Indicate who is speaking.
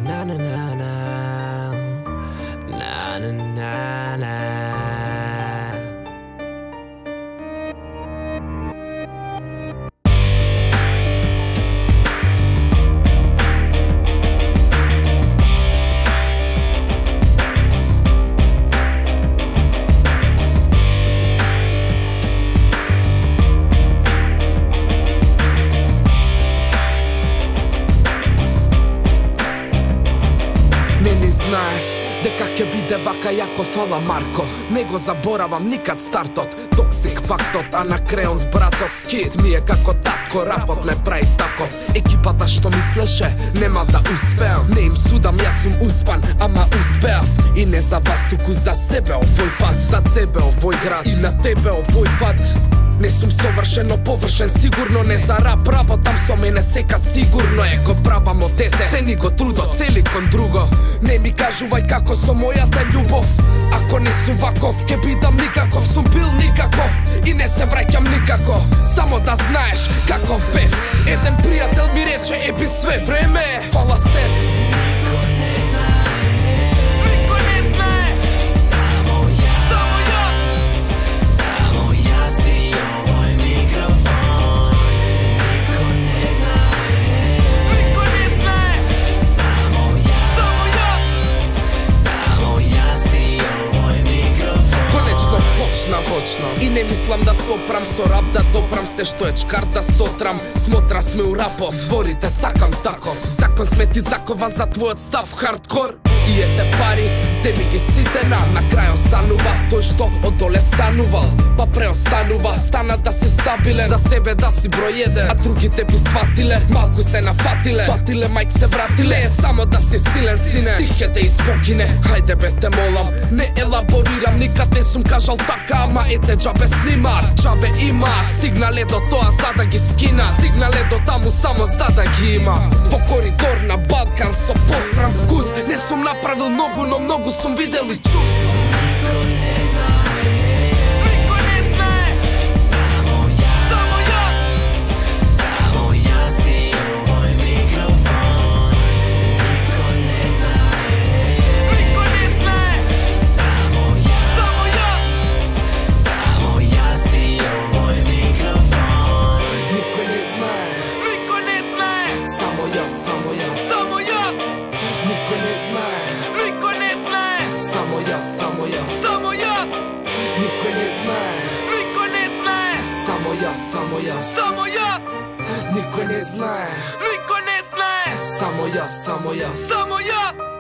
Speaker 1: Na na na na, na na na na.
Speaker 2: Знаеш дека ќе биде вака јако, фала Марко. Не го заборавам никад стартот, токсик пактот, а на крајот брато скит ми е како татко, рапот ме прави таков. Екипата што мислеше нема да успеам, не им судам, јас сум успан, ама успеав. И не за вас, туку за себе овој пат, за тебе овој град и на тебе овој пат. Не сум совршено површен, сигурно не за рап, работам со мене секад сигурно е. Го правам од дете, цени го трудот, цели кон друго. Не ми кажувај како со мојата љубов, ако не сум ваков, ке бидам никаков. Сум бил никаков и не се враќам никако. Само да знаеш каков бев. Еден пријател ми рече, епи све време е. Фала Стеф. И не мислам да сопрам со рап, да допрам се што е чкар да сотрам. Смотра сме у рапов, зборите сакам таков. Закон сме ти закован за твојот став хардкор. И ете пари, земи ги сите на крај останува тој што одоле станувал, па преостанува. Стана да си стабилен, за себе да си број еден, а другите би сватиле, малку се нафатиле. Фатиле, мајк се вратиле, е само да си силен, сине. Стих е те испокине, хајде бе те молам, не елаборирам, никад не сум кажал така, ама ете джабе снимар, джабе има. Стигнале до тоа за да ги скина, стигнале до таму само за да ги има. Во коридор на Балкан со посрам вкус, не сум направил многу, но многу сум видел и чул. Никој не знае,
Speaker 3: Никој не знае,
Speaker 2: само јас, само јас,
Speaker 3: само јас.